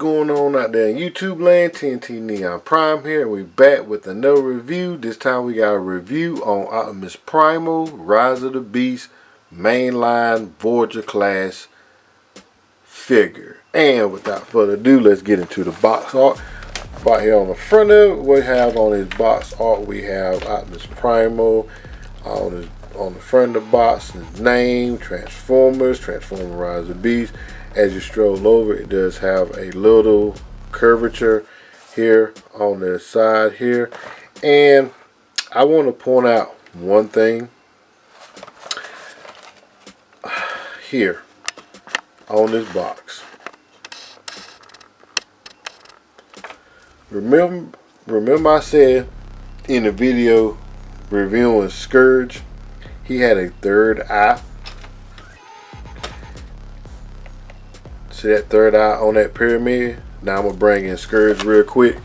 going on out there in YouTube land? TNT Neon Prime here. We back with another review. This time we got a review on Optimus Primal, Rise of the Beast, mainline Voyager class figure. And without further ado, let's get into the box art. Right here on the front of it, we have on his box art, we have Optimus Primal. On the front of the box, his name, Transformer Rise of the Beast. As you stroll over, it does have a little curvature here on the side here. And I want to point out one thing here on this box. Remember I said in the video reviewing Scourge, he had a third eye. See that third eye on that pyramid? Now I'm going to bring in Scourge real quick.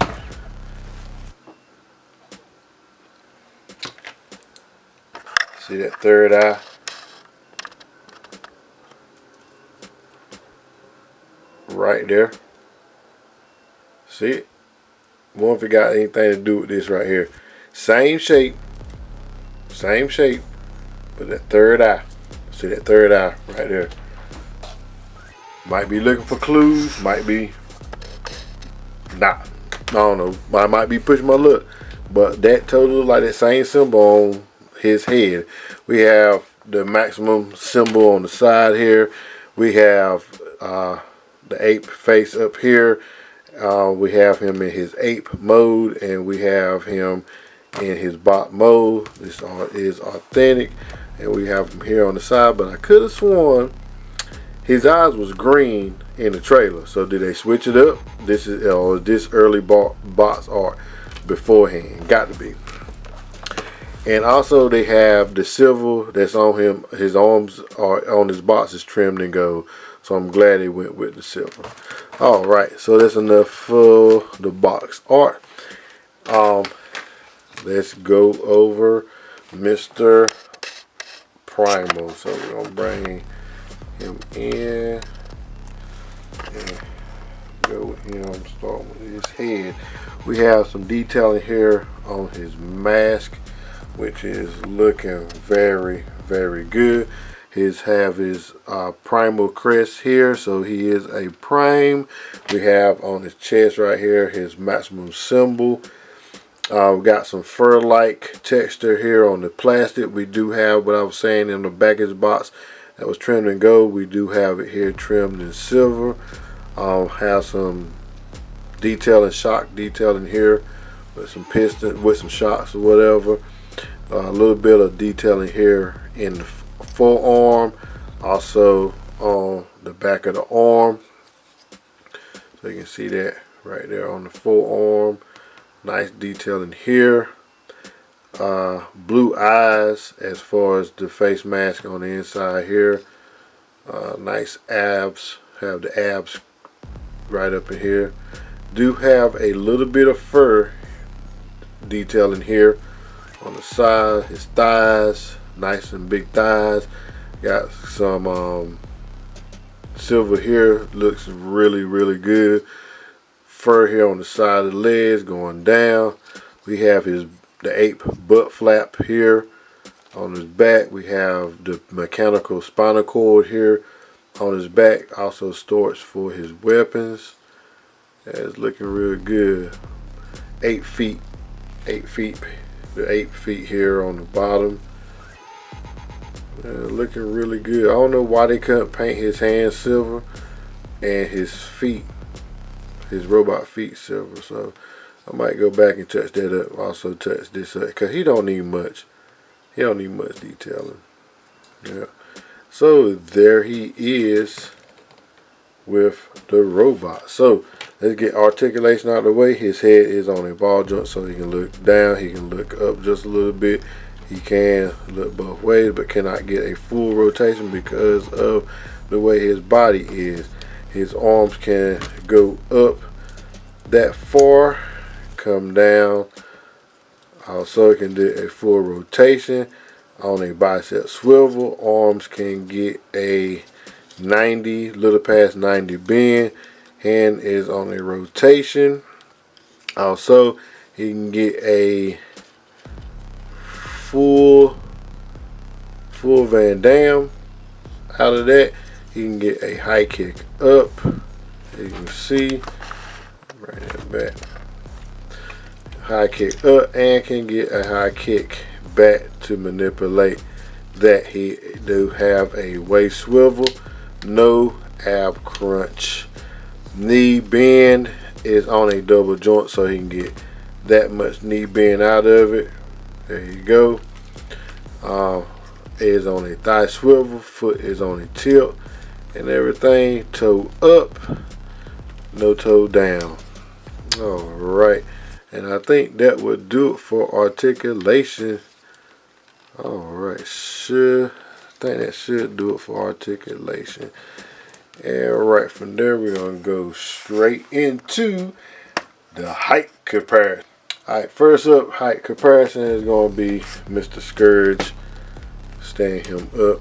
See that third eye? Right there. See it? Wonder if it got anything to do with this right here. Same shape, but that third eye. See that third eye right there? Might be looking for clues, might be not. I don't know. I might be pushing my luck. But that totally like that same symbol on his head. We have the maximum symbol on the side here. We have the ape face up here. We have him in his ape mode, and we have him in his bot mode. This is authentic, and we have him here on the side. But I could have sworn his eyes was green in the trailer. So did they switch it up? This is this early box art beforehand. Got to be. And also they have the silver that's on him. His arms are on his box is trimmed in gold. So I'm glad they went with the silver. Alright, so that's enough for the box art. Let's go over Mr. Primal. So we're going to bring him in and go with him. Start with his head. We have some detailing here on his mask, which is looking very, very good. His primal crest here, so he is a prime. We have on his chest right here his maximum symbol. We got some fur-like texture here on the plastic. We do have what I was saying in the back of his box that was trimmed in gold. We do have it here trimmed in silver. Have some detailing, shock detailing here with some piston, with some shocks or whatever. A little bit of detailing here in the forearm, also on the back of the arm. So you can see that right there on the forearm. Nice detailing here. Blue eyes as far as the face mask on the inside here. Nice abs. Have the abs right up in here. Do have a little bit of fur detailing here on the side. His thighs, nice and big thighs. Got some silver here. Looks really, really good. Fur here on the side of the legs going down. We have the ape butt flap here on his back. We have the mechanical spinal cord here on his back. Also storage for his weapons. It's looking real good. 8 feet. The 8 feet here on the bottom. Looking really good. I don't know why they couldn't paint his hands silver and his feet, his robot feet silver. So I might go back and touch that up. Also touch this up because he don't need much. He don't need much detailing. Yeah. So there he is with the robot. So let's get articulation out of the way. His head is on a ball joint, so he can look down. He can look up just a little bit. He can look both ways, but cannot get a full rotation because of the way his body is. His arms can go up that far, come down. Also, it can do a full rotation on a bicep swivel. Arms can get a 90, little past 90 bend. Hand is on a rotation. Also, he can get a full Van Damme out of that. He can get a high kick up. As you can see, bring that back. High kick up, and can get a high kick back to manipulate that. He do have a waist swivel, no ab crunch. Knee bend is on a double joint, so he can get that much knee bend out of it. There you go. Is on a thigh swivel, foot is on a tilt, and everything toe up, no toe down. Alright, and I think that would do it for articulation. Alright, I think that should do it for articulation. And right from there, we're going to go straight into the height comparison. Alright, first up, height comparison is going to be Mr. Scourge. Stand him up.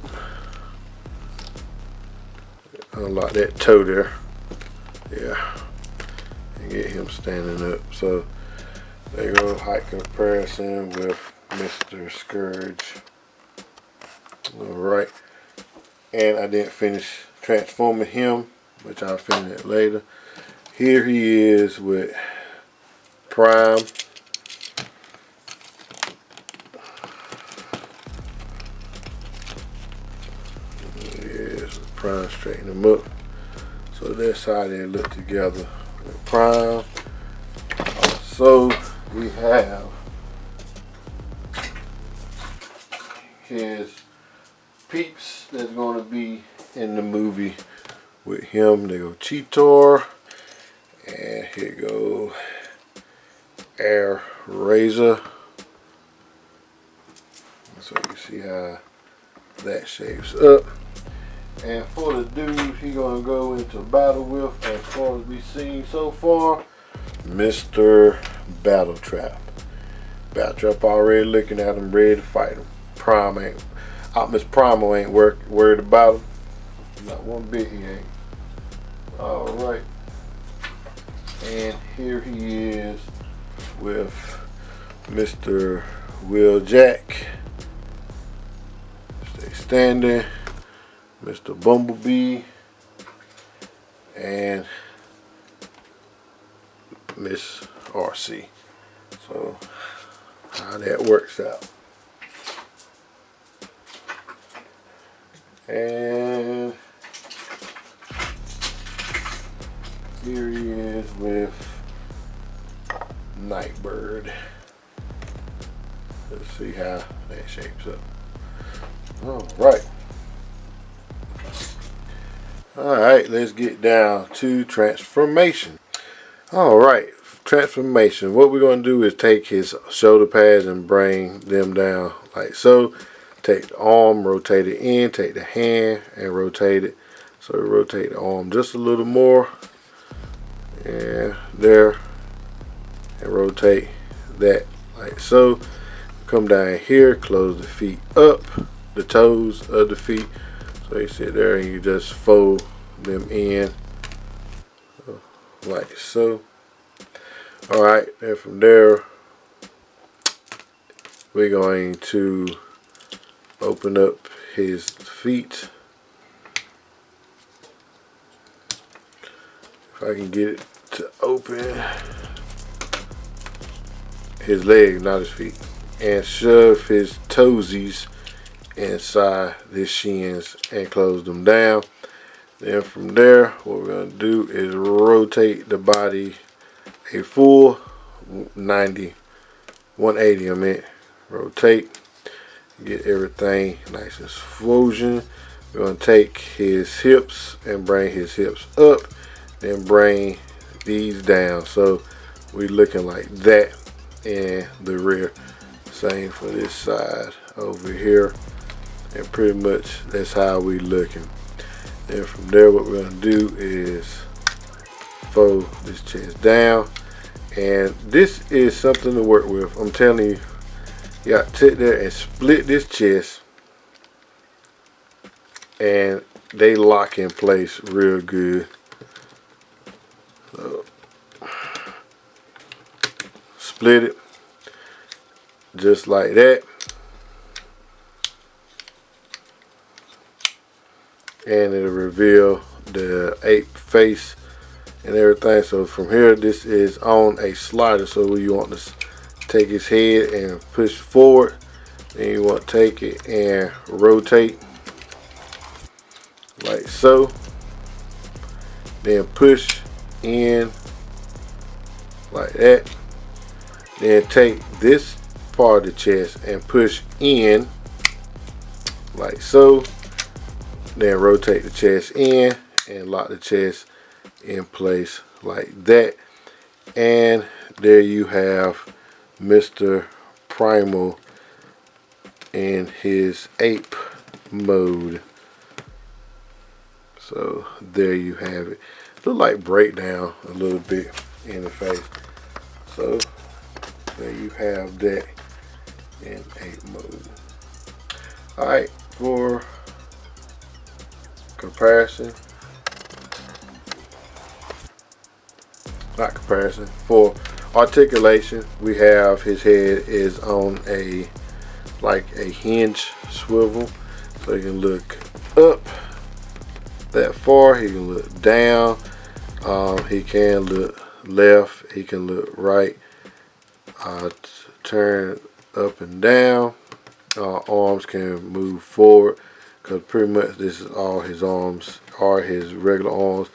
Unlock that toe there. Yeah. And get him standing up. So, there you go, height comparison with Mr. Scourge. Alright. And I didn't finish transforming him, which I'll finish it later. Here he is with Prime. Yes, Prime, straighten him up. So that's how they look together with Prime. Also, we have his peeps that's going to be in the movie with him. They go Cheetor, and here go Air Razor. So you see how that shapes up. And for the dude he gonna go into battle with, as far as we've seen so far, Mr. Battletrap. Battletrap already looking at him, ready to fight him. Prime ain't, Optimus Primal ain't worried about him. Not one bit he ain't. Alright. And here he is with Mr. Wheeljack. Stay standing. Mr. Bumblebee. And Miss RC. So, how that works out. And here he is with Nightbird. Let's see how that shapes up. Alright. Alright, let's get down to transformation. Alright, transformation. What we're going to do is take his shoulder pads and bring them down like so. Take the arm, rotate it in, take the hand and rotate it. So rotate the arm just a little more. And there. And rotate that like so. Come down here, close the feet up, the toes of the feet. So you sit there and you just fold them in like so. Alright, and from there we're going to open up his feet. If I can get it to open his legs, not his feet, and shove his toesies inside his shins and close them down. Then from there, what we're going to do is rotate the body a full 180, I meant. Rotate, get everything nice and swollen. We're going to take his hips and bring his hips up, then bring these down. So we're looking like that in the rear. Same for this side over here. And pretty much that's how we looking. And from there, what we're going to do is fold this chest down. And this is something to work with. I'm telling you, you got to sit there and split this chest. And they lock in place real good. So split it just like that, and it'll reveal the ape face and everything. So from here, this is on a slider, so you want to take his head and push forward, then you want to take it and rotate like so, then push in like that, then take this part of the chest and push in like so, then rotate the chest in and lock the chest in place like that. And there you have Mr. Primal in his ape mode. So there you have it. Look like breakdown a little bit in the face. So there you have that in ape mode. Alright, for comparison, for articulation, we have his head is on a like a hinge swivel, so he can look up that far, he can look down, he can look left, he can look right, turn up and down. Arms can move forward, because pretty much this is all his arms are his regular arms.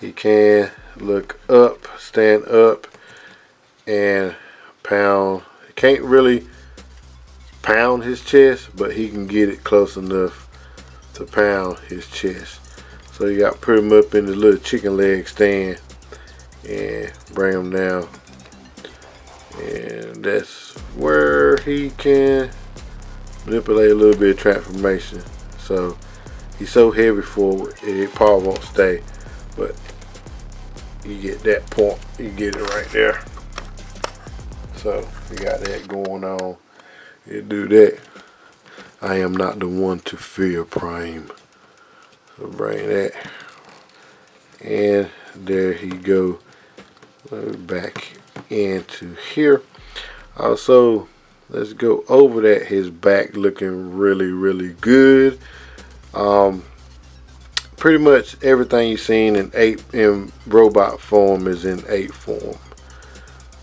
He can look up, stand up, and pound. He can't really pound his chest, but he can get it close enough to pound his chest. So you got put him up in the little chicken leg stand and bring him down, and that's where he can manipulate a little bit of transformation. So he's so heavy forward, it probably won't stay, but you get that point, you get it right there. So you got that going on. You do that. I am not the one to fear, Prime. So bring that, and there he go. Back into here. Also, let's go over that. His back looking really good. Pretty much everything you've seen in ape in robot form is in ape form.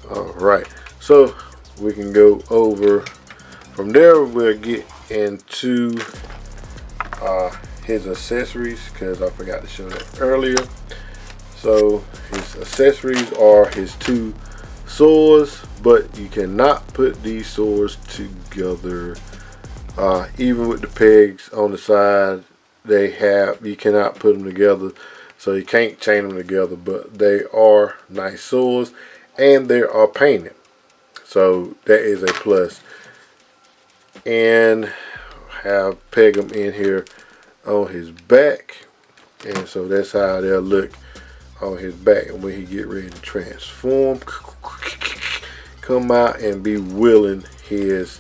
Alright, so we can go over from there. We'll get into his accessories, because I forgot to show that earlier. So his accessories are his two swords, but you cannot put these swords together. Even with the pegs on the side, you cannot put them together, so you can't chain them together. But they are nice swords, and they are painted, so that is a plus. And have peg them in here on his back, and so that's how they'll look on his back. And when he get ready to transform, come out and be wielding his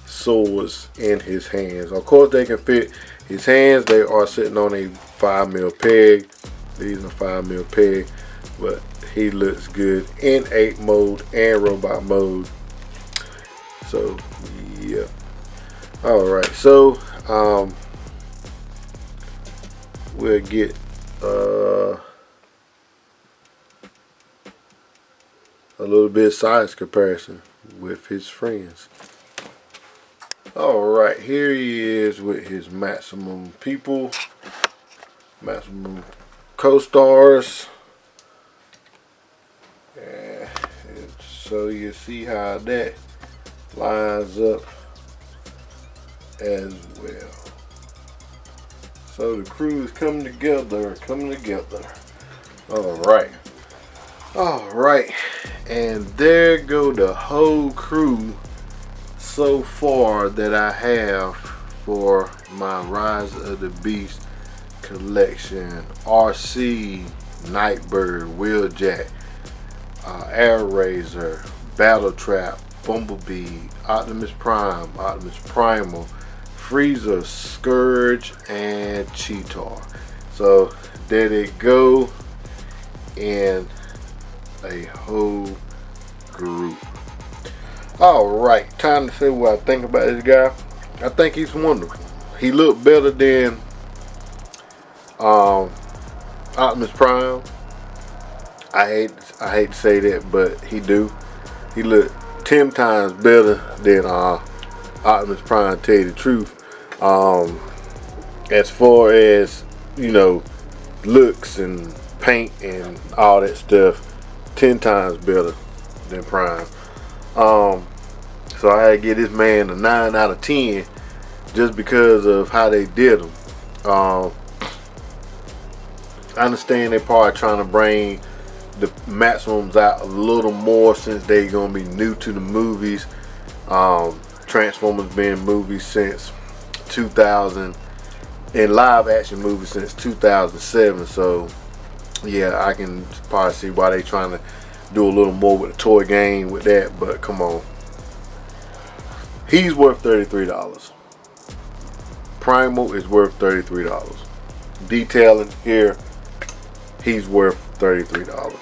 swords in his hands. Of course, they can fit his hands. They are sitting on a 5mm peg. These are 5mm peg, but he looks good in ape mode and robot mode. So yeah. All right. So we'll get a little bit of size comparison with his friends. Alright, here he is with his maximum people, maximum co-stars. And so you see how that lines up as well. So the crew is coming together, Alright, and there go the whole crew so far that I have for my Rise of the Beast collection. RC, Nightbird, Wheeljack, Air Razor, Battle Trap, Bumblebee, Optimus Prime, Optimus Primal, Frieza, Scourge, and Cheetor. So there they go in a whole group. Alright, time to say what I think about this guy. I think he's wonderful. He looked better than Optimus Prime. I hate to say that, but he do. He looked 10 times better than Optimus Prime, to tell you the truth. As far as, you know, looks and paint and all that stuff, 10 times better than Prime. So I had to give this man a 9 out of 10 just because of how they did him. I understand they're probably trying to bring the Maximums out a little more since they're gonna be new to the movies. Transformers been movies since 2000 and live action movies since 2007. So yeah, I can probably see why they trying to do a little more with the toy game with that. But come on, he's worth $33. Primal is worth $33. Detailing here, he's worth $33.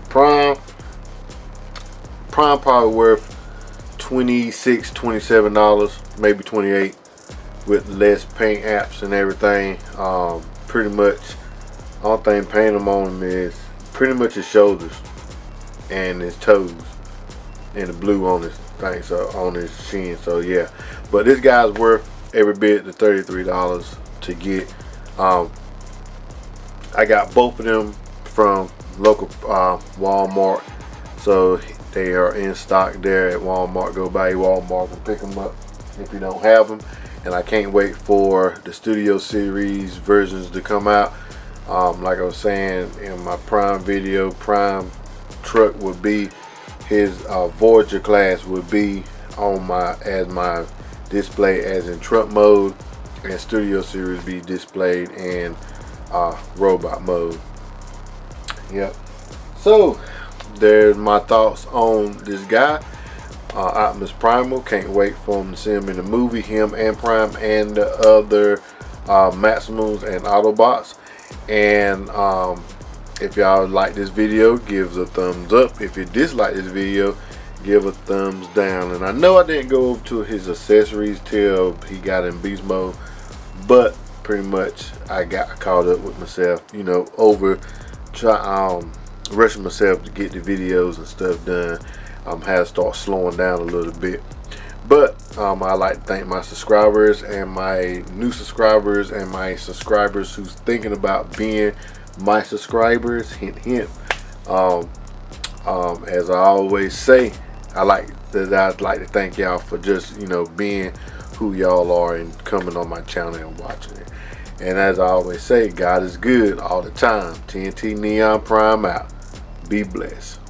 Prime probably worth $26, $27, maybe $28 with less paint apps and everything. Pretty much, only thing paint him on him is pretty much his shoulders and his toes and the blue on his thing, so on his chin. So yeah, but this guy's worth every bit the $33 to get. I got both of them from local Walmart, so they are in stock there at Walmart. Go by Walmart and pick them up if you don't have them. And I can't wait for the Studio Series versions to come out. Like I was saying in my Prime video, Prime truck would be his Voyager class would be on my display as in truck mode, and Studio Series be displayed in robot mode. Yep. So there's my thoughts on this guy, Optimus Primal. Can't wait for him to see him in the movie, him and Prime and the other Maximums and Autobots. And if y'all like this video, give a thumbs up. If you dislike this video, give a thumbs down. And I know I didn't go over to his accessories till he got in beast mode, but pretty much I got caught up with myself, you know, rushing myself to get the videos and stuff done. Had to start slowing down a little bit. But I like to thank my subscribers and my new subscribers and my subscribers who's thinking about being my subscribers. Hint, hint. As I always say, I'd like to thank y'all for just, you know, being who y'all are and coming on my channel and watching it. And as I always say, God is good all the time. TNT Neon Prime out. Be blessed.